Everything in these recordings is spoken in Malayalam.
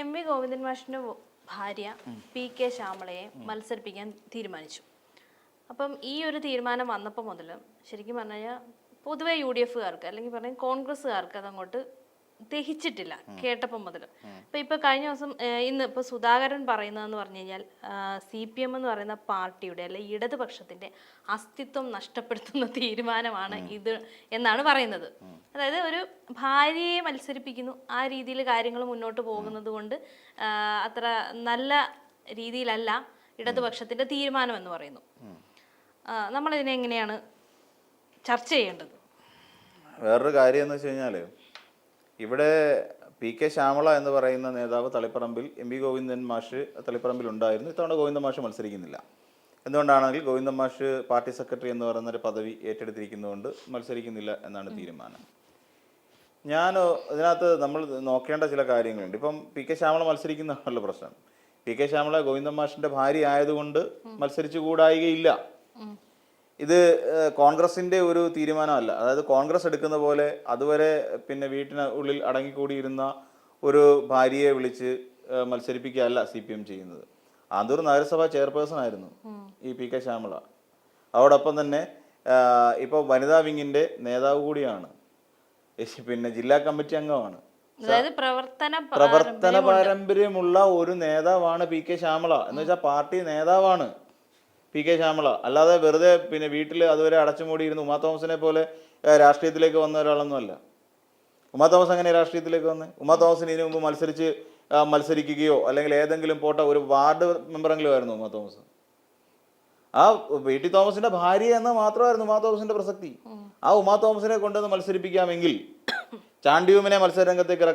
എം.വി. ഗോവിന്ദൻ മാഷിന്റെ ഭാര്യ പി.കെ. ശ്യാമളയെ മത്സരിപ്പിക്കാൻ തീരുമാനിച്ചു. അപ്പം ഈ ഒരു തീരുമാനം വന്നപ്പോൾ മുതൽ ശരിക്കും പറഞ്ഞു കഴിഞ്ഞാൽ പൊതുവെ UDFകാർക്ക് അല്ലെങ്കിൽ പറഞ്ഞാൽ കോൺഗ്രസ്സുകാർക്ക് അതങ്ങോട്ട് ദഹിച്ചിട്ടില്ല കേട്ടപ്പം മുതൽ. ഇപ്പൊ കഴിഞ്ഞ ദിവസം ഇന്ന് ഇപ്പൊ സുധാകരൻ പറയുന്നതെന്ന് പറഞ്ഞു കഴിഞ്ഞാൽ CPM എന്ന് പറയുന്ന പാർട്ടിയുടെ അല്ലെ ഇടതുപക്ഷത്തിന്റെ അസ്തിത്വം നഷ്ടപ്പെടുത്തുന്ന തീരുമാനമാണ് ഇത് എന്നാണ് പറയുന്നത്. അതായത് ഒരു ഭാര്യയെ മത്സരിപ്പിക്കുന്നു, ആ രീതിയിൽ കാര്യങ്ങൾ മുന്നോട്ട് പോകുന്നത് കൊണ്ട് അത്ര നല്ല രീതിയിലല്ല ഇടതുപക്ഷത്തിന്റെ തീരുമാനം എന്ന് പറയുന്നു. നമ്മളിതിനെ എങ്ങനെയാണ് ചർച്ച ചെയ്യേണ്ടത്? വേറൊരു കാര്യം എന്ന് വെച്ച് കഴിഞ്ഞാല് ഇവിടെ P.K. ശ്യാമള എന്ന് പറയുന്ന നേതാവ് തളിപ്പറമ്പിൽ M.V. ഗോവിന്ദൻ മാഷ് തളിപ്പറമ്പിൽ ഉണ്ടായിരുന്നു. ഇത്തവണ ഗോവിന്ദൻ മാഷ് മത്സരിക്കുന്നില്ല. എന്തുകൊണ്ടാണെങ്കിൽ ഗോവിന്ദൻ മാഷ് പാർട്ടി സെക്രട്ടറി എന്ന് പറയുന്നൊരു പദവി ഏറ്റെടുത്തിരിക്കുന്നതുകൊണ്ട് മത്സരിക്കുന്നില്ല എന്നാണ് തീരുമാനം. ഞാൻ ഇതിനകത്ത് നമ്മൾ നോക്കേണ്ട ചില കാര്യങ്ങളുണ്ട്. ഇപ്പം P.K. ശ്യാമള മത്സരിക്കുന്നതാണല്ലോ പ്രശ്നം. P.K. ശ്യാമള ഗോവിന്ദൻ മാഷിന്റെ ഭാര്യ ആയതുകൊണ്ട് മത്സരിച്ചു കൂടായികയില്ല. ഇത് കോൺഗ്രസിന്റെ ഒരു തീരുമാനമല്ല. അതായത് കോൺഗ്രസ് എടുക്കുന്ന പോലെ അതുവരെ പിന്നെ വീട്ടിന് ഉള്ളിൽ അടങ്ങിക്കൂടിയിരുന്ന ഒരു ഭാര്യയെ വിളിച്ച് മത്സരിപ്പിക്കുകയല്ല CPM ചെയ്യുന്നത്. ആന്തൂർ നഗരസഭ ചെയർപേഴ്സൺ ആയിരുന്നു ഈ P.K. ശ്യാമള. അതോടൊപ്പം തന്നെ ഇപ്പോൾ വനിതാ വിങ്ങിന്റെ നേതാവ് കൂടിയാണ്, പിന്നെ ജില്ലാ കമ്മിറ്റി അംഗമാണ്. പ്രവർത്തന പാരമ്പര്യമുള്ള ഒരു നേതാവാണ് P.K. ശ്യാമള. എന്ന് വെച്ചാൽ പാർട്ടി നേതാവാണ് P.K. ശ്യാമള. അല്ലാതെ വെറുതെ പിന്നെ വീട്ടിൽ അതുവരെ അടച്ചുമൂടിയിരുന്ന് ഉമാ തോമസിനെ പോലെ രാഷ്ട്രീയത്തിലേക്ക് വന്ന ഒരാളൊന്നുമല്ല. ഉമാ തോമസ് എങ്ങനെ രാഷ്ട്രീയത്തിലേക്ക് വന്നേ? ഉമാ തോമസിന് ഇതിനു മുമ്പ് മത്സരിക്കുകയോ അല്ലെങ്കിൽ ഏതെങ്കിലും പോട്ട ഒരു വാർഡ് മെമ്പറെങ്കിലും ആയിരുന്നു ഉമാ തോമസ്? ആ VT തോമസിന്റെ ഭാര്യ എന്ന് മാത്രമായിരുന്നു ഉമാ തോമസിന്റെ പ്രസക്തി. ആ ഉമാ തോമസിനെ കൊണ്ടുവന്ന് മത്സരിപ്പിക്കാമെങ്കിൽ, ചാണ്ടിയുമിനെ മത്സരരംഗത്തേക്ക്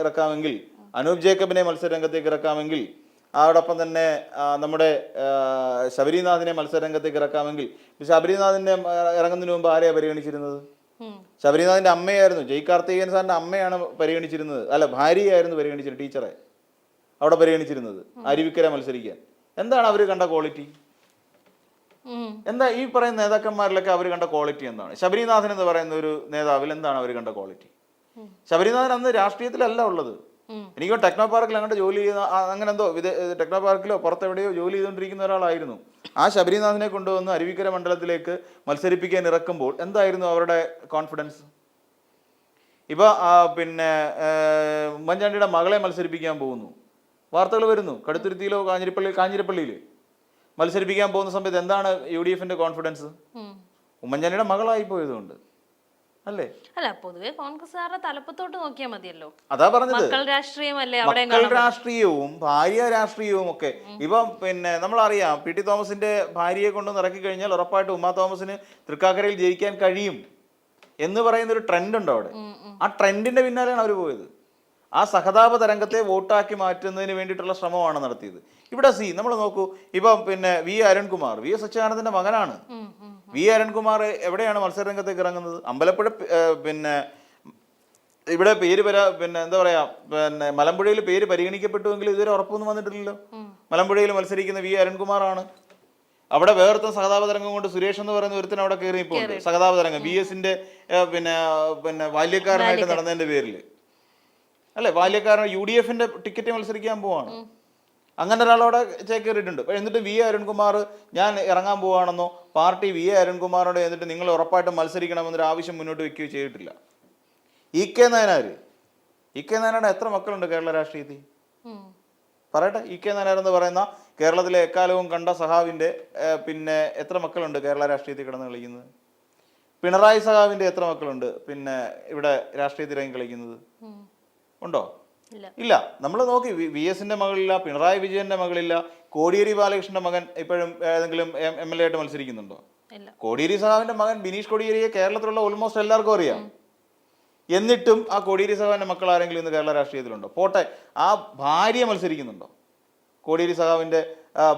ഇറക്കാമെങ്കിൽ, അനൂപ് ജേക്കബിനെ മത്സരരംഗത്തേക്ക് ഇറക്കാമെങ്കിൽ, അതോടൊപ്പം തന്നെ നമ്മുടെ ശബരിനാഥിനെ മത്സരരംഗത്തേക്ക് ഇറക്കാമെങ്കിൽ, ശബരിനാഥിന്റെ ഇറങ്ങുന്നതിന് മുമ്പ് ആരെയാണ് പരിഗണിച്ചിരുന്നത്? ശബരിനാഥിന്റെ അമ്മയായിരുന്നു, ജയ് കാർത്തികേയൻ സാറിന്റെ അമ്മയാണ് പരിഗണിച്ചിരുന്നത്. അല്ല, ഭാര്യയായിരുന്നു പരിഗണിച്ചിരുന്നത്, ടീച്ചറെ അവിടെ പരിഗണിച്ചിരുന്നത് അരുവിക്കര മത്സരിക്കാൻ. എന്താണ് അവർ കണ്ട ക്വാളിറ്റി? എന്താ ഈ പറയുന്ന നേതാക്കന്മാരിലൊക്കെ അവർ കണ്ട ക്വാളിറ്റി എന്താണ്? ശബരിനാഥൻ എന്ന് പറയുന്ന ഒരു നേതാവിൽ എന്താണ് അവർ കണ്ട ക്വാളിറ്റി? ശബരിനാഥൻ അന്ന് രാഷ്ട്രീയത്തിലല്ല ഉള്ളത്. എനിക്ക് ടെക്നോ പാർക്കിൽ അങ്ങോട്ട് ജോലി ചെയ്യുന്ന അങ്ങനെ എന്തോ ടെക്നോ പാർക്കിലോ പുറത്തെവിടെയോ ജോലി ചെയ്തുകൊണ്ടിരിക്കുന്ന ഒരാളായിരുന്നു. ആ ശബരിനാഥിനെ കൊണ്ടുവന്ന് അരുവിക്കര മണ്ഡലത്തിലേക്ക് മത്സരിപ്പിക്കാൻ ഇറക്കുമ്പോൾ എന്തായിരുന്നു അവരുടെ കോൺഫിഡൻസ്? ഇപ്പൊ പിന്നെ ഉമ്മൻചാണ്ടിയുടെ മകളെ മത്സരിപ്പിക്കാൻ പോകുന്നു, വാർത്തകൾ വരുന്നു. കടുത്തുരുത്തിയിലോ കാഞ്ഞിരപ്പള്ളിയിൽ മത്സരിപ്പിക്കാൻ പോകുന്ന സമയത്ത് എന്താണ് UDFന്റെ കോൺഫിഡൻസ്? ഉമ്മൻചാണ്ടിയുടെ മകളായി പോയതുകൊണ്ട് അല്ലേ? അല്ല, പൊതുവെ കോൺഗ്രസ്സുകാരുടെ തലപ്പത്തോട്ട് നോക്കിയാൽ മതിയല്ലോ. അതാ പറഞ്ഞത്, മക്കൾ രാഷ്ട്രീയമല്ലേ, മക്കൾ രാഷ്ട്രീയവും ഭാര്യ രാഷ്ട്രീയവും ഒക്കെ. ഇപ്പം പിന്നെ നമ്മളറിയാം, PT തോമസിന്റെ ഭാര്യയെ കൊണ്ട് ഇറക്കി കഴിഞ്ഞാൽ ഉറപ്പായിട്ട് ഉമാ തോമസിന് തൃക്കാക്കരയിൽ ജയിക്കാൻ കഴിയും എന്ന് പറയുന്ന ഒരു ട്രെൻഡ് ഉണ്ട് അവിടെ. ആ ട്രെൻഡിന്റെ പിന്നാലെയാണ് അവർ പോയത്. ആ സഹതാപ തരംഗത്തെ വോട്ടാക്കി മാറ്റുന്നതിന് വേണ്ടിയിട്ടുള്ള ശ്രമമാണ് നടത്തിയത്. ഇവിടെ നമ്മൾ നോക്കൂ, ഇപ്പം പിന്നെ അരുൺകുമാർ VS അച്യുതാനന്ദന്റെ മകനാണ്. അരുൺകുമാർ എവിടെയാണ് മത്സരരംഗത്തേക്ക് ഇറങ്ങുന്നത്? അമ്പലപ്പുഴ പിന്നെ ഇവിടെ പിന്നെ എന്താ പറയാ, പിന്നെ മലമ്പുഴയിൽ പേര് പരിഗണിക്കപ്പെട്ടുവെങ്കിൽ ഇതുവരെ ഉറപ്പൊന്നും വന്നിട്ടില്ലല്ലോ. മലമ്പുഴയിൽ മത്സരിക്കുന്ന അരുൺകുമാറാണ്. അവിടെ വേർത്ത സഹതാപ തരംഗം കൊണ്ട് സുരേഷ് എന്ന് പറയുന്ന ഒരുത്തിന് അവിടെ കയറി ഇപ്പോൾ സഹതാപ തരംഗം VSന്റെ പിന്നെ ബാല്യക്കാരനായിട്ട് നടന്നതിന്റെ പേരിൽ അല്ലെ, ബാല്യക്കാരൻ UDFന്റെ ടിക്കറ്റ് മത്സരിക്കാൻ പോവാണ്. അങ്ങനെ ഒരാളവിടെ ചേക്കേറിയിട്ടുണ്ട്. എന്നിട്ട് അരുൺകുമാർ ഞാൻ ഇറങ്ങാൻ പോവാണെന്നോ പാർട്ടി അരുൺകുമാറോട് എന്നിട്ട് നിങ്ങൾ ഉറപ്പായിട്ടും മത്സരിക്കണമെന്നൊരു ആവശ്യം മുന്നോട്ട് വെക്കുകയോ ചെയ്തിട്ടില്ല. E.K. നായനാരുടെ എത്ര മക്കളുണ്ട് കേരള രാഷ്ട്രീയത്തിൽ? പറയട്ടെ. E.K. നായനാർ എന്ന് പറയുന്ന കേരളത്തിലെ എക്കാലവും കണ്ട സഹാവിന്റെ പിന്നെ എത്ര മക്കളുണ്ട് കേരള രാഷ്ട്രീയത്തിൽ കിടന്ന് കളിക്കുന്നത്? പിണറായി സഹാവിന്റെ എത്ര മക്കളുണ്ട് പിന്നെ ഇവിടെ രാഷ്ട്രീയത്തിൽ ഇറങ്ങി കളിക്കുന്നത്? ഉണ്ടോ? ഇല്ല. നമ്മൾ നോക്കി, VSന്റെ മകളില്ല, പിണറായി വിജയന്റെ മകളില്ല, കോടിയേരി ബാലകൃഷ്ണന്റെ മകൻ ഇപ്പോഴും ഏതെങ്കിലും MLA ആയിട്ട് മത്സരിക്കുന്നുണ്ടോ? കോടിയേരി സഹാവിന്റെ മകൻ ബിനീഷ് കോടിയേരിയെ കേരളത്തിലുള്ള ഓൾമോസ്റ്റ് എല്ലാവർക്കും അറിയാം. എന്നിട്ടും ആ കോടിയേരി സഹാവിന്റെ മക്കൾ ആരെങ്കിലും ഇന്ന് കേരള രാഷ്ട്രീയത്തിലുണ്ടോ? പോട്ടെ, ആ ഭാര്യ മത്സരിക്കുന്നുണ്ടോ? കോടിയേരി സഹാവിന്റെ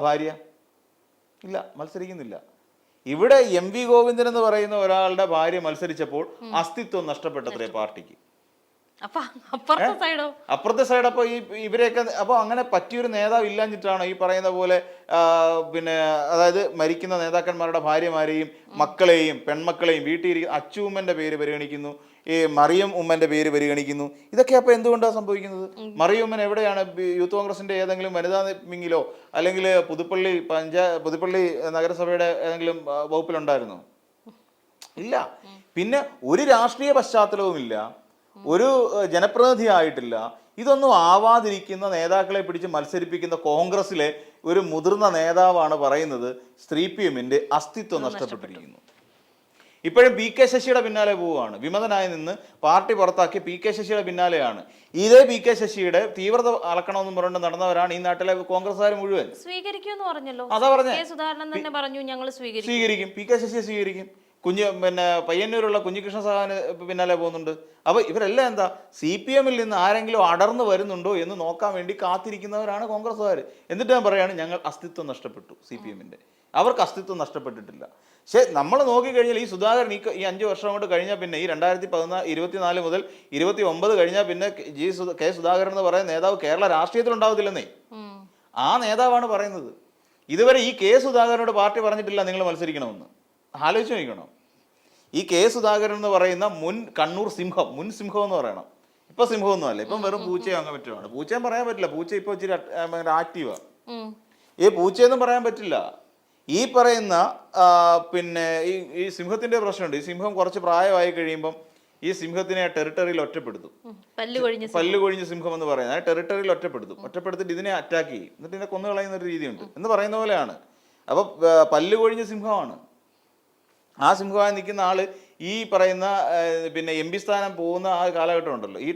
ഭാര്യ ഇല്ല, മത്സരിക്കുന്നില്ല. ഇവിടെ M.V. ഗോവിന്ദൻ എന്ന് പറയുന്ന ഒരാളുടെ ഭാര്യ മത്സരിച്ചപ്പോൾ അസ്തിത്വം നഷ്ടപ്പെട്ടത്രേ പാർട്ടിക്ക്. അപ്പുറത്തെ സൈഡ്. അപ്പൊ ഇവരെയൊക്കെ അപ്പൊ അങ്ങനെ പറ്റിയൊരു നേതാവ് ഇല്ലാഞ്ഞിട്ടാണോ ഈ പറയുന്ന പോലെ പിന്നെ അതായത് മരിക്കുന്ന നേതാക്കന്മാരുടെ ഭാര്യമാരെയും മക്കളെയും പെൺമക്കളെയും വീട്ടിൽ അച്ചൂമ്മന്റെ പേര് പരിഗണിക്കുന്നു, ഈ മറിയം ഉമ്മന്റെ പേര് പരിഗണിക്കുന്നു. ഇതൊക്കെ അപ്പോൾ എന്തുകൊണ്ടാണ് സംഭവിക്കുന്നത്? മറിയം ഉമ്മൻ എവിടെയാണ്? യൂത്ത് കോൺഗ്രസിന്റെ ഏതെങ്കിലും വനിതാ വിങ്ങിലോ അല്ലെങ്കിൽ പുതുപ്പള്ളി നഗരസഭയുടെ ഏതെങ്കിലും വകുപ്പിലുണ്ടായിരുന്നോ? ഇല്ല. പിന്നെ ഒരു രാഷ്ട്രീയ പശ്ചാത്തലവുമില്ല, ഒരു ജനപ്രതിനിധി ആയിട്ടില്ല. ഇതൊന്നും ആവാതിരിക്കുന്ന നേതാക്കളെ പിടിച്ച് മത്സരിപ്പിക്കുന്ന കോൺഗ്രസിലെ ഒരു മുതിർന്ന നേതാവാണ് പറയുന്നത് CPM-ന്റെ അസ്തിത്വം നഷ്ടപ്പെട്ടിരിക്കുന്നു. ഇപ്പോഴും PK ശശിയുടെ പിന്നാലെ പോവുകയാണ്. വിമതനായി നിന്ന് പാർട്ടി പുറത്താക്കി PK ശശിയുടെ പിന്നാലെയാണ്. ഇതേ PK ശശിയുടെ തീവ്രത അളക്കണമെന്നും പറഞ്ഞുകൊണ്ട് നടന്നവരാണ് ഈ നാട്ടിലെ കോൺഗ്രസ്സുകാർ മുഴുവൻ. സ്വീകരിക്കുമെന്ന് പറഞ്ഞല്ലോ. അതാ പറഞ്ഞേ, സുധാകരൻ തന്നെ പറഞ്ഞു ഞങ്ങൾ സ്വീകരിക്കും, PK ശശിയെ സ്വീകരിക്കും. പയ്യന്നൂരുള്ള കുഞ്ഞികൃഷ്ണ സഹാന് പിന്നാലെ പോകുന്നുണ്ട്. അപ്പോൾ ഇവരെല്ലാം എന്താ, CPM-ൽ നിന്ന് ആരെങ്കിലും അടർന്നു വരുന്നുണ്ടോ എന്ന് നോക്കാൻ വേണ്ടി കാത്തിരിക്കുന്നവരാണ് കോൺഗ്രസ്സുകാർ. എന്നിട്ട് ഞാൻ പറയുകയാണ്, ഞങ്ങൾ അസ്തിത്വം നഷ്ടപ്പെട്ടു. CPM-ന്റെ അവർക്ക് അസ്തിത്വം നഷ്ടപ്പെട്ടിട്ടില്ല. പക്ഷേ നമ്മൾ നോക്കിക്കഴിഞ്ഞാൽ ഈ സുധാകരൻ ഈ 5 വർഷം കൊണ്ട് കഴിഞ്ഞാൽ പിന്നെ ഈ 2024 മുതൽ 29 കഴിഞ്ഞാൽ പിന്നെ കെ സുധാകരൻ എന്ന് പറയുന്ന നേതാവ് കേരള രാഷ്ട്രീയത്തിൽ ഉണ്ടാവത്തില്ലെന്നേ. ആ നേതാവാണ് പറയുന്നത്. ഇതുവരെ ഈ കെ സുധാകരനോട് പാർട്ടി പറഞ്ഞിട്ടില്ല നിങ്ങൾ മത്സരിക്കണമെന്ന്. ആലോചിച്ച് നോക്കണം. ഈ കെ സുധാകരൻ എന്ന് പറയുന്ന മുൻ കണ്ണൂർ സിംഹം, മുൻ സിംഹം എന്ന് പറയണം. ഇപ്പൊ സിംഹമൊന്നും അല്ല, ഇപ്പം വെറും പൂച്ചയോ അങ്ങനെ പറ്റുവാണ്. പൂച്ചയും പറയാൻ പറ്റില്ല, പൂച്ച ഇപ്പൊ ഇച്ചിരി ആക്റ്റീവാ. ഈ പൂച്ചയൊന്നും പറയാൻ പറ്റില്ല. ഈ പറയുന്ന പിന്നെ ഈ സിംഹത്തിന്റെ പ്രശ്നമുണ്ട്. ഈ സിംഹം കുറച്ച് പ്രായമായി കഴിയുമ്പം ഈ സിംഹത്തിനെ ടെറിട്ടറിയിൽ ഒറ്റപ്പെടുത്തും. പല്ല് കൊഴിഞ്ഞ സിംഹം എന്ന് പറയുന്നത് ആ ടെറിട്ടറിയിൽ ഒറ്റപ്പെടുത്തിട്ട് ഇതിനെ അറ്റാക്ക് ചെയ്യും, എന്നിട്ട് ഇതിനെ കൊന്നു കളയുന്ന ഒരു രീതിയുണ്ട് എന്ന് പറയുന്ന പോലെയാണ്. അപ്പൊ പല്ല് കൊഴിഞ്ഞ സിംഹമാണ്. ആ സിംഹമായി നിൽക്കുന്ന ആള് ഈ പറയുന്ന പിന്നെ MP സ്ഥാനം പോകുന്ന ആ കാലഘട്ടം ഉണ്ടല്ലോ, ഈ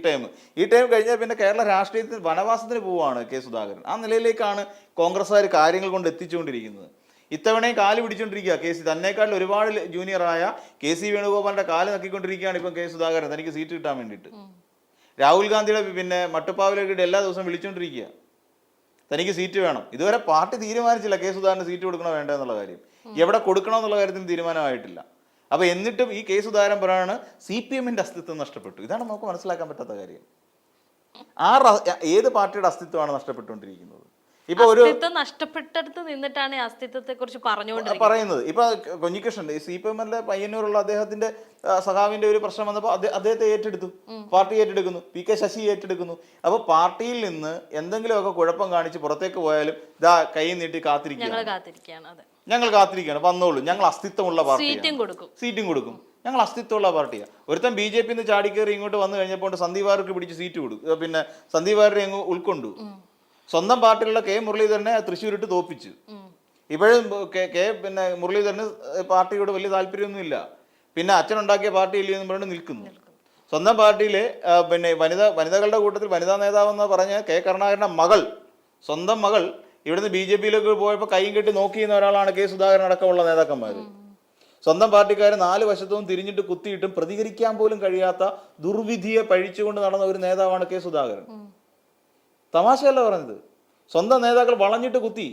ടൈം കഴിഞ്ഞാൽ പിന്നെ കേരള രാഷ്ട്രീയത്തിൽ വനവാസത്തിന് പോവുകയാണ് കെ സുധാകരൻ. ആ നിലയിലേക്കാണ് കോൺഗ്രസ്സുകാർ കാര്യങ്ങൾ കൊണ്ട് എത്തിച്ചുകൊണ്ടിരിക്കുന്നത്. ഇത്തവണയും കാല് പിടിച്ചോണ്ടിരിക്കുക തന്നെക്കാട്ടിൽ ഒരുപാട് ജൂനിയറായ KC വേണുഗോപാലിന്റെ കാല് നക്കിക്കൊണ്ടിരിക്കുകയാണ് ഇപ്പം കെ സുധാകരൻ, തനിക്ക് സീറ്റ് കിട്ടാൻ വേണ്ടിയിട്ട്. രാഹുൽ ഗാന്ധിയുടെ പിന്നെ മട്ടുപ്പാവിലേക്ക് എല്ലാ ദിവസവും വിളിച്ചോണ്ടിരിക്കുക, തനിക്ക് സീറ്റ് വേണം. ഇതുവരെ പാർട്ടി തീരുമാനിച്ചില്ല കെ സുധാകരന് സീറ്റ് കൊടുക്കണോ വേണ്ട എന്നുള്ള കാര്യം, എവിടെ കൊടുക്കണോ എന്നുള്ള കാര്യത്തിന് തീരുമാനമായിട്ടില്ല. അപ്പൊ എന്നിട്ടും ഈ കെ സുധാകരൻ പറയാണ് CPM-ന്റെ അസ്തിത്വം നഷ്ടപ്പെട്ടു. ഇതാണ് നമുക്ക് മനസ്സിലാക്കാൻ പറ്റാത്ത കാര്യം. ഏത് പാർട്ടിയുടെ അസ്തിത്വമാണ് നഷ്ടപ്പെട്ടുകൊണ്ടിരിക്കുന്നത്? ഇപ്പൊ ഒരു നഷ്ടപ്പെട്ടടുത്ത് നിന്നിട്ടാണ് അസ്തിത്വത്തെ കുറിച്ച് പറയുന്നത്. ഇപ്പൊ കുഞ്ഞികൃഷ്ണൻ CPM-ലെ പയ്യന്നൂരുള്ള അദ്ദേഹത്തിന്റെ സഖാവിന്റെ ഒരു പ്രശ്നം വന്നപ്പോൾ അദ്ദേഹത്തെ ഏറ്റെടുത്തു, പാർട്ടി ഏറ്റെടുക്കുന്നു, PK ശശി ഏറ്റെടുക്കുന്നു. അപ്പൊ പാർട്ടിയിൽ നിന്ന് എന്തെങ്കിലുമൊക്കെ കുഴപ്പം കാണിച്ച് പുറത്തേക്ക് പോയാലും ഇതാ കൈ നീട്ടി ഞങ്ങൾ കാത്തിരിക്കുകയാണ്, വന്നോളൂ, ഞങ്ങൾ അസ്തിത്വമുള്ള പാർട്ടിയാണ്, സീറ്റും കൊടുക്കും, ഞങ്ങൾ അസ്തിത്വമുള്ള പാർട്ടിയാണ്. ഒരുത്തൻ BJP-ന്ന് ചാടിക്കേറി ഇങ്ങോട്ട് വന്നു കഴിഞ്ഞപ്പോൾ സന്ദീപ് വാര്യർക്ക് പിടിച്ച് സീറ്റ് കൊടുക്കും, പിന്നെ സന്ദീപ് വാര്യരെ അങ്ങ് ഉൾക്കൊണ്ടു. സ്വന്തം പാർട്ടിയിലുള്ള കെ മുരളീധരനെ തൃശ്ശൂരിട്ട് തോപ്പിച്ചു. ഇപ്പോഴും പിന്നെ മുരളീധരന് പാർട്ടിയോട് വലിയ താല്പര്യമൊന്നുമില്ല. പിന്നെ അച്ഛനുണ്ടാക്കിയ പാർട്ടി ഇല്ലെന്ന് പറഞ്ഞ് നിൽക്കുന്നു. സ്വന്തം പാർട്ടിയിലെ പിന്നെ വനിതകളുടെ കൂട്ടത്തിൽ വനിതാ നേതാവെന്ന് പറഞ്ഞ കെ കരുണാകരന്റെ മകൾ, സ്വന്തം മകൾ ഇവിടുന്ന് BJP-യിലേക്ക് പോയപ്പോൾ കൈയും കെട്ടി നോക്കിയിരുന്ന ഒരാളാണ് കെ സുധാകരൻ അടക്കമുള്ള നേതാക്കന്മാർ. സ്വന്തം പാർട്ടിക്കാർ 4 വശത്തും തിരിഞ്ഞിട്ട് കുത്തിയിട്ടും പ്രതികരിക്കാൻ പോലും കഴിയാത്ത ദുർവിധിയെ പഴിച്ചുകൊണ്ട് നടന്ന ഒരു നേതാവാണ് കെ സുധാകരൻ. തമാശയല്ല പറഞ്ഞത്. സ്വന്തം നേതാക്കൾ വളഞ്ഞിട്ട് കുത്തി.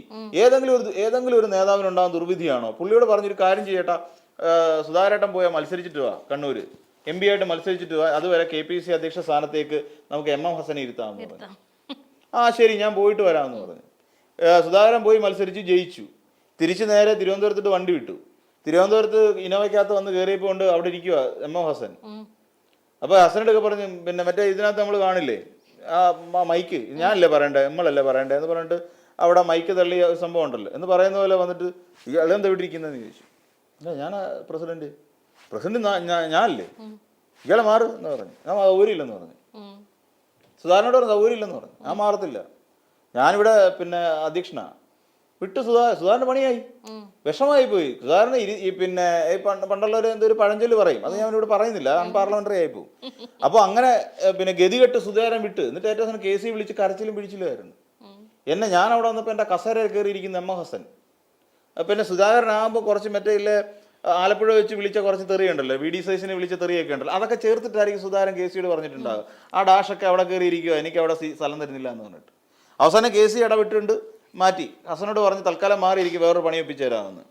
ഏതെങ്കിലും ഒരു നേതാവിനുണ്ടാകുന്ന ദുർവിധിയാണോ? പുള്ളിയോട് പറഞ്ഞൊരു കാര്യം ചെയ്യട്ടാ, സുധാകരേട്ടൻ പോയാൽ മത്സരിച്ചിട്ട് വാ, കണ്ണൂര് MP ആയിട്ട് മത്സരിച്ചിട്ട് വാ, അതുവരെ KPCC അധ്യക്ഷ സ്ഥാനത്തേക്ക് നമുക്ക് MM ഹസനെ ഇരുത്താമെന്ന് പറഞ്ഞു. ആ ശരി, ഞാൻ പോയിട്ട് വരാമെന്ന് പറഞ്ഞു. സുധാകരൻ പോയി മത്സരിച്ച് ജയിച്ചു. തിരിച്ച് നേരെ തിരുവനന്തപുരത്തോട്ട് വണ്ടി വിട്ടു. തിരുവനന്തപുരത്ത് ഇന്നോവയ്ക്കകത്ത് വന്ന് കയറിയപ്പോൾ കൊണ്ട് അവിടെ ഇരിക്കുക MM ഹസൻ. അപ്പൊ ഹസനോടൊക്കെ പറഞ്ഞു, പിന്നെ മറ്റേ ഇതിനകത്ത് നമ്മൾ കാണില്ലേ ആ മൈക്ക്, ഞാനല്ലേ പറയണ്ടേ, നമ്മളല്ലേ പറയണ്ടേ എന്ന് പറഞ്ഞിട്ട് അവിടെ മൈക്ക് തള്ളിയ സംഭവം ഉണ്ടല്ലോ എന്ന് പറയുന്ന പോലെ വന്നിട്ട് ഇയാളെന്താ വിട്ടിരിക്കുന്നതെന്ന് ചോദിച്ചു. ഞാൻ പ്രസിഡന്റ് ഞാനല്ലേ, ഇയാളെ മാറ് എന്ന് പറഞ്ഞു. ഞാൻ സൗകര്യമില്ലെന്ന് പറഞ്ഞു. സുധാകരനോട് പറഞ്ഞു സൗകര്യമില്ലെന്ന് പറഞ്ഞു. ഞാൻ മാറത്തില്ല, ഞാനിവിടെ പിന്നെ അധ്യക്ഷനാ. വിട്ട് സുധാകരന്റെ പണിയായി, വിഷമായി പോയി സുധാകരന്. പിന്നെ പണ്ടുള്ളവർ എന്തൊരു പഴഞ്ചൊല്ല് പറയും, അത് ഞാൻ ഇവിടെ പറയുന്നില്ല, അൺപാർലമെന്ററി ആയി പോകും. അപ്പോൾ അങ്ങനെ പിന്നെ ഗതികെട്ട് സുധാകരൻ വിട്ട്, എന്നിട്ട് ഏറ്റവും അവസാനം KC വിളിച്ച് കരച്ചിലും പിടിച്ചില്ലായിരുന്നു. ഞാൻ അവിടെ വന്നപ്പോൾ എൻ്റെ കസേരയിൽ കയറിയിരിക്കുന്ന MM ഹസൻ. പിന്നെ സുധാകരനാകുമ്പോൾ കുറച്ച് മറ്റേ ഇല്ലേ ആലപ്പുഴ വെച്ച് വിളിച്ച കുറച്ച് തെറിയുണ്ടല്ലോ, VD സൈസിനെ വിളിച്ച തെറിയൊക്കെ ഉണ്ടല്ലോ, അതൊക്കെ ചേർത്തിട്ടായിരിക്കും സുധാകരൻ KCയോട് പറഞ്ഞിട്ടുണ്ടാകും. ആ ഡാഷൊക്കെ അവിടെ കയറിയിരിക്കുക, എനിക്ക് അവിടെ സ്ഥലം തരുന്നില്ല എന്ന് പറഞ്ഞിട്ട് അവസാനം KC ഇടപെട്ടുണ്ട്, മാറ്റി. ഹസനോട് പറഞ്ഞ് തൽക്കാലം മാറിയിരിക്കും, വേറൊരു പണി ഒപ്പിച്ചു തരാമെന്ന്.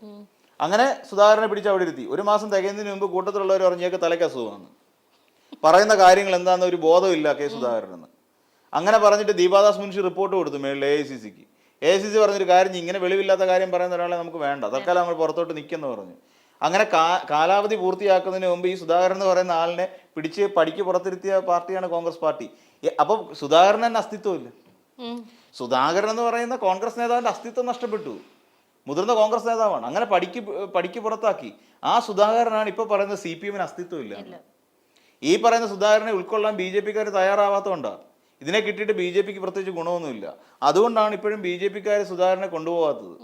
അങ്ങനെ സുധാകരനെ പിടിച്ച് അവിടെ ഇരുത്തി. 1 മാസം തികയുന്നതിന് മുമ്പ് കൂട്ടത്തിലുള്ളവർ പറഞ്ഞൊക്കെ തലയ്ക്ക് അസുഖമാണ്, പറയുന്ന കാര്യങ്ങൾ എന്താണെന്ന് ഒരു ബോധമില്ല കെ സുധാകരനെന്ന്. അങ്ങനെ പറഞ്ഞിട്ട് ദീപാദാസ് മുൻഷി റിപ്പോർട്ട് കൊടുത്തു മേളിൽ AICC പറഞ്ഞൊരു കാര്യം, ഇങ്ങനെ വെളിവില്ലാത്ത കാര്യം പറയുന്ന ഒരാളെ നമുക്ക് വേണ്ട, തൽക്കാലം നമ്മൾ പുറത്തോട്ട് നിൽക്കെന്ന് പറഞ്ഞു. അങ്ങനെ കാലാവധി പൂർത്തിയാക്കുന്നതിന് മുമ്പ് ഈ സുധാകരൻ എന്ന് പറയുന്ന ആളിനെ പിടിച്ച് പടിക്ക് പുറത്തിരുത്തിയ പാർട്ടിയാണ് കോൺഗ്രസ് പാർട്ടി. അപ്പം സുധാകരൻ തന്നെ അസ്തിത്വമില്ല. സുധാകരൻ എന്ന് പറയുന്ന കോൺഗ്രസ് നേതാവിന്റെ അസ്തിത്വം നഷ്ടപ്പെട്ടു. മുതിർന്ന കോൺഗ്രസ് നേതാവാണ്. അങ്ങനെ പടിക്ക് പുറത്താക്കി. ആ സുധാകരനാണ് ഇപ്പൊ പറയുന്നത് CPM അസ്തിത്വമില്ല. ഈ പറയുന്ന സുധാകരനെ ഉൾക്കൊള്ളാൻ BJP-ക്കാർ തയ്യാറാവാത്തതുകൊണ്ടാണ്. ഇതിനെ കിട്ടിയിട്ട് BJP-ക്ക് പ്രത്യേകിച്ച് ഗുണമൊന്നുമില്ല. അതുകൊണ്ടാണ് ഇപ്പോഴും BJP-ക്കാർ സുധാകരനെ കൊണ്ടുപോകാത്തത്.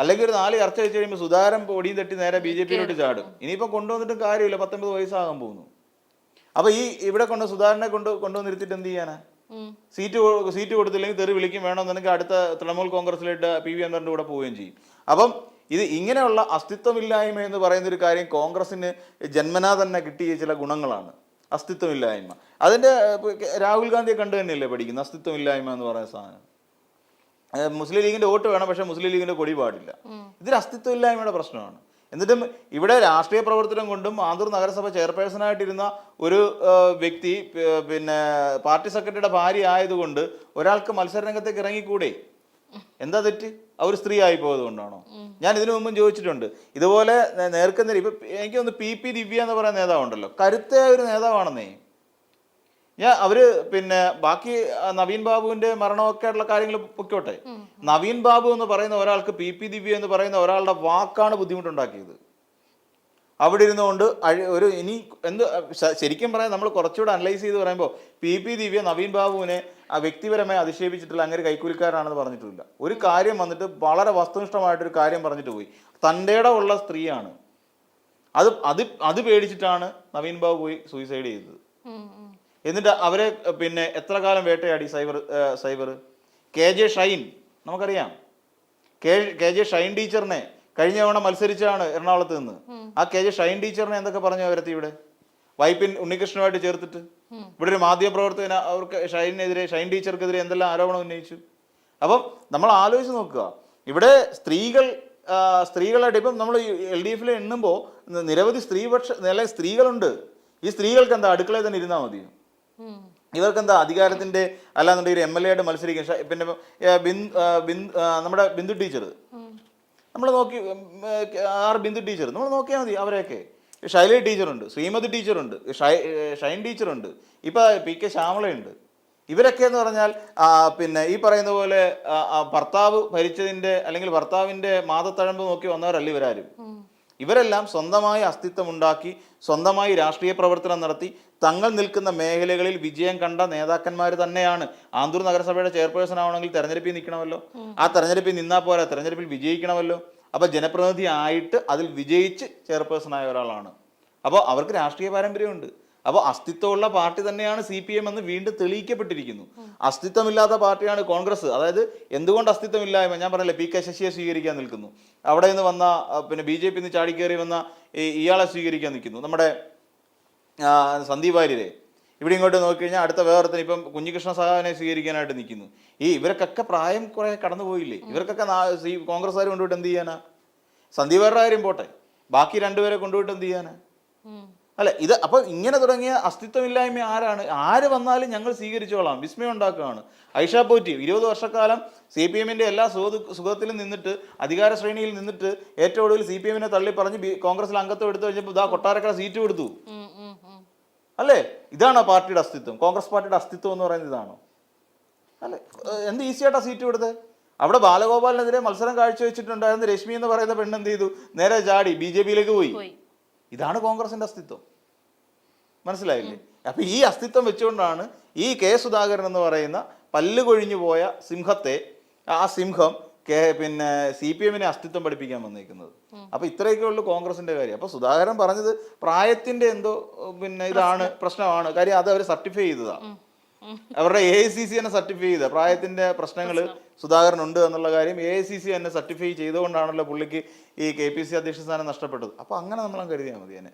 അല്ലെങ്കിൽ ഒരു 4 ചർച്ച വെച്ച് കഴിയുമ്പോൾ സുധാകരൻ പൊടിയും തട്ടി നേരെ BJP-യിലോട്ട് ചാടും. ഇനിയിപ്പം കൊണ്ടുവന്നിട്ടും കാര്യമില്ല, 19 വയസ്സാകാൻ പോകുന്നു. അപ്പൊ ഈ ഇവിടെ സുധാകരനെ കൊണ്ടുവന്നിരുത്തിട്ട് എന്ത് ചെയ്യാനാ? സീറ്റ് കൊടുത്തില്ലെങ്കിൽ തെറി വിളിക്കും, വേണമെന്നുണ്ടെങ്കിൽ അടുത്ത തൃണമൂൽ കോൺഗ്രസിലിട്ട് PV അൻവറിന്റെ കൂടെ പോവുകയും ചെയ്യും. അപ്പം ഇത് ഇങ്ങനെയുള്ള അസ്തിത്വമില്ലായ്മ എന്ന് പറയുന്ന ഒരു കാര്യം കോൺഗ്രസിന് ജന്മനാ തന്നെ കിട്ടിയ ചില ഗുണങ്ങളാണ്. അസ്തിത്വമില്ലായ്മ അതിന്റെ രാഹുൽ ഗാന്ധിയെ കണ്ടു തന്നെയല്ലേ പഠിക്കുന്നത് അസ്തിത്വമില്ലായ്മ എന്ന് പറയുന്ന സാധനം. മുസ്ലിം ലീഗിന്റെ വോട്ട് വേണം, പക്ഷെ മുസ്ലിം ലീഗിന്റെ കൊടി പാടില്ല. ഇതൊരു അസ്തിത്വമില്ലായ്മയുടെ പ്രശ്നമാണ്. എന്നിട്ടും ഇവിടെ രാഷ്ട്രീയ പ്രവർത്തനം കൊണ്ടും ആന്തൂർ നഗരസഭ ചെയർപേഴ്സണായിട്ടിരുന്ന ഒരു വ്യക്തി പിന്നെ പാർട്ടി സെക്രട്ടറിയുടെ ഭാര്യ ആയതുകൊണ്ട് ഒരാൾക്ക് മത്സരരംഗത്തേക്ക് ഇറങ്ങിക്കൂടെ? എന്താ തെറ്റ്? അവർ സ്ത്രീ ആയി പോയത് കൊണ്ടാണോ? ഞാൻ ഇതിനു മുമ്പും ചോദിച്ചിട്ടുണ്ട്. ഇതുപോലെ നേർക്കുനേരം ഇപ്പൊ എനിക്ക് തോന്നുന്നു PP ദിവ്യ എന്ന് പറയുന്ന നേതാവുണ്ടല്ലോ, കരുത്തയായ ഒരു നേതാവാണെന്നേ. അവര് പിന്നെ ബാക്കി നവീൻ ബാബുവിന്റെ മരണമൊക്കെ ഉള്ള കാര്യങ്ങൾ പൊക്കോട്ടെ. നവീൻ ബാബു എന്ന് പറയുന്ന ഒരാൾക്ക് PP ദിവ്യ എന്ന് പറയുന്ന ഒരാളുടെ വാക്കാണ് ബുദ്ധിമുട്ടുണ്ടാക്കിയത്. അവിടെ ഇരുന്നുകൊണ്ട് ഒരു ഇനി എന്ത് ശരിക്കും പറയാൻ നമ്മൾ കുറച്ചുകൂടെ അനലൈസ് ചെയ്ത് പറയുമ്പോൾ PP ദിവ്യ നവീൻ ബാബുവിനെ വ്യക്തിപരമായി അധിക്ഷേപിച്ചിട്ടില്ല, അങ്ങനെ കൈക്കൂലിക്കാരാണെന്ന് പറഞ്ഞിട്ടില്ല. ഒരു കാര്യം വന്നിട്ട് വളരെ വസ്തുനിഷ്ഠമായിട്ടൊരു കാര്യം പറഞ്ഞിട്ട് പോയി. തൻ്റെ ഉള്ള സ്ത്രീയാണ്. അത് പേടിച്ചിട്ടാണ് നവീൻ ബാബു പോയി സൂയിസൈഡ് ചെയ്തത്. എന്നിട്ട് അവരെ പിന്നെ എത്ര കാലം വേട്ടയാടി സൈബർ. KJ ഷൈൻ നമുക്കറിയാം. KJ ഷൈൻ ടീച്ചറിനെ കഴിഞ്ഞ തവണ മത്സരിച്ചാണ് എറണാകുളത്ത് നിന്ന്. ആ KJ ഷൈൻ ടീച്ചറിനെ എന്തൊക്കെ പറഞ്ഞു അവരെത്തി ഇവിടെ വൈപ്പിൻ ഉണ്ണികൃഷ്ണനുമായിട്ട് ചേർത്തിട്ട്. ഇവിടെ ഒരു മാധ്യമപ്രവർത്തകന് അവർക്ക് ഷൈൻ ടീച്ചർക്കെതിരെ എന്തെല്ലാം ആരോപണം ഉന്നയിച്ചു. അപ്പം നമ്മൾ ആലോചിച്ച് നോക്കുക, ഇവിടെ സ്ത്രീകളായിട്ട് ഇപ്പം നമ്മൾ LDF എണ്ണുമ്പോൾ നിരവധി സ്ത്രീകളുണ്ട്. ഈ സ്ത്രീകൾക്ക് എന്താ അടുക്കളയിൽ തന്നെ ഇരുന്നാൽ മതിയോ? ഇവർക്ക് എന്താ അധികാരത്തിന്റെ അല്ലാന്നുണ്ടെങ്കിൽ MLA ആയിട്ട് മത്സരിക്കും? പിന്നെ നമ്മുടെ ബിന്ദു ടീച്ചർ നമ്മൾ നോക്കി, ബിന്ദു ടീച്ചർ നമ്മൾ നോക്കിയാൽ മതി. അവരെയൊക്കെ ശൈലജ ടീച്ചറുണ്ട്, ശ്രീമതി ടീച്ചറുണ്ട്, ഷൈൻ ടീച്ചറുണ്ട്, ഇപ്പൊ PK ശ്യാമളയുണ്ട്. ഇവരൊക്കെ എന്ന് പറഞ്ഞാൽ പിന്നെ ഈ പറയുന്ന പോലെ ഭർത്താവ് ഭരിച്ചതിന്റെ അല്ലെങ്കിൽ ഭർത്താവിന്റെ മാതത്തഴമ്പ് നോക്കി വന്നവരല്ല ഇവരാരും. ഇവരെല്ലാം സ്വന്തമായി അസ്തിത്വം ഉണ്ടാക്കി സ്വന്തമായി രാഷ്ട്രീയ പ്രവർത്തനം നടത്തി തങ്ങൾ നിൽക്കുന്ന മേഖലകളിൽ വിജയം കണ്ട നേതാക്കന്മാർ തന്നെയാണ്. ആന്തൂർ നഗരസഭയുടെ ചെയർപേഴ്സൺ ആവണമെങ്കിൽ തെരഞ്ഞെടുപ്പിൽ നിൽക്കണമല്ലോ. ആ തെരഞ്ഞെടുപ്പിൽ നിന്നാൽ പോരാ, തെരഞ്ഞെടുപ്പിൽ വിജയിക്കണമല്ലോ. അപ്പോൾ ജനപ്രതിനിധി ആയിട്ട് അതിൽ വിജയിച്ച് ചെയർപേഴ്സൺ ആയ ഒരാളാണ്. അപ്പോൾ അവർക്ക് രാഷ്ട്രീയ പാരമ്പര്യമുണ്ട്. അപ്പോൾ അസ്തിത്വമുള്ള പാർട്ടി തന്നെയാണ് CPM എന്ന് വീണ്ടും തെളിയിക്കപ്പെട്ടിരിക്കുന്നു. അസ്തിത്വമില്ലാത്ത പാർട്ടിയാണ് കോൺഗ്രസ്. അതായത് എന്തുകൊണ്ട് അസ്തിത്വമില്ലായ്മ ഞാൻ പറഞ്ഞില്ലേ, PK ശശിയെ സ്വീകരിക്കാൻ നിൽക്കുന്നു. അവിടെ നിന്ന് വന്ന പിന്നെ BJP ചാടിക്കേറി വന്ന ഇയാളെ സ്വീകരിക്കാൻ നിൽക്കുന്നു, നമ്മുടെ സന്ദീപ് വാര്യരെ. ഇവിടെ ഇങ്ങോട്ട് നോക്കിക്കഴിഞ്ഞാൽ അടുത്ത വേറൊരുത്തിന് ഇപ്പം കുഞ്ഞികൃഷ്ണ സഹാവിനെ സ്വീകരിക്കാനായിട്ട് നിൽക്കുന്നു. ഇവർക്കൊക്കെ പ്രായം കുറെ കടന്നുപോയില്ലേ? ഇവർക്കൊക്കെ കോൺഗ്രസ്സുകാർ കൊണ്ടുപോയിട്ട് എന്ത് ചെയ്യാനാ? സന്ദീപ് വാര്യരുടെ കാര്യം പോട്ടെ, ബാക്കി രണ്ടുപേരെ കൊണ്ടുപോയിട്ട് എന്ത് ചെയ്യാനാ? അല്ലെ ഇത്. അപ്പൊ ഇങ്ങനെ തുടങ്ങിയ അസ്തിത്വമില്ലായ്മ ആര് വന്നാലും ഞങ്ങൾ സ്വീകരിച്ചോളാം വിസ്മയം ഉണ്ടാക്കുകയാണ്. ഐഷ പോറ്റി 20 വർഷക്കാലം CPM-ന്റെ എല്ലാ സുഖത്തിലും നിന്നിട്ട് അധികാര ശ്രേണിയിൽ നിന്നിട്ട് ഏറ്റവും ഒടുവിൽ CPM-നെ തള്ളി പറഞ്ഞ് കോൺഗ്രസിൽ അംഗത്വം എടുത്തു കഴിഞ്ഞപ്പോൾ ഇതാ കൊട്ടാരക്കര സീറ്റ് കൊടുത്തു. അല്ലേ? ഇതാണോ പാർട്ടിയുടെ അസ്തിത്വം? കോൺഗ്രസ് പാർട്ടിയുടെ അസ്തിത്വം എന്ന് പറയുന്നത് ഇതാണോ? അല്ലെ? എന്ത് ഈസിയായിട്ടാ സീറ്റ് കൊടുത്തത്? അവിടെ ബാലഗോപാലിനെതിരെ മത്സരം കാഴ്ചവെച്ചിട്ടുണ്ടായിരുന്ന രശ്മി എന്ന് പറയുന്ന പെണ്ണ് എന്ത് ചെയ്തു? നേരെ ചാടി BJP-യിലേക്ക് പോയി. ഇതാണ് കോൺഗ്രസിന്റെ അസ്തിത്വം. മനസ്സിലായില്ലേ? അപ്പൊ ഈ അസ്തിത്വം വെച്ചുകൊണ്ടാണ് ഈ K സുധാകരൻ എന്ന് പറയുന്ന പല്ല് കൊഴിഞ്ഞു പോയ സിംഹത്തെ, ആ സിംഹം പിന്നെ CPM-നെ അസ്തിത്വം പഠിപ്പിക്കാൻ വന്നിരിക്കുന്നത്. അപ്പൊ ഇത്രയൊക്കെ ഉള്ളു കോൺഗ്രസിന്റെ കാര്യം. അപ്പൊ സുധാകരൻ പറഞ്ഞത് പ്രായത്തിന്റെ എന്തോ പിന്നെ ഇതാണ് പ്രശ്നമാണ് കാര്യം. അത് അവർ സർട്ടിഫൈ ചെയ്തതാ. അവരുടെ AICC തന്നെ സർട്ടിഫൈ ചെയ്ത പ്രായത്തിന്റെ പ്രശ്നങ്ങൾ സുധാകരൻ ഉണ്ട് എന്നുള്ള കാര്യം AICC തന്നെ സർട്ടിഫൈ ചെയ്തുകൊണ്ടാണല്ലോ പുള്ളിക്ക് ഈ KPC അധ്യക്ഷ സ്ഥാനം നഷ്ടപ്പെട്ടത്. അപ്പൊ അങ്ങനെ നമ്മൾ കരുതിയാൽ മതി അതിനെ.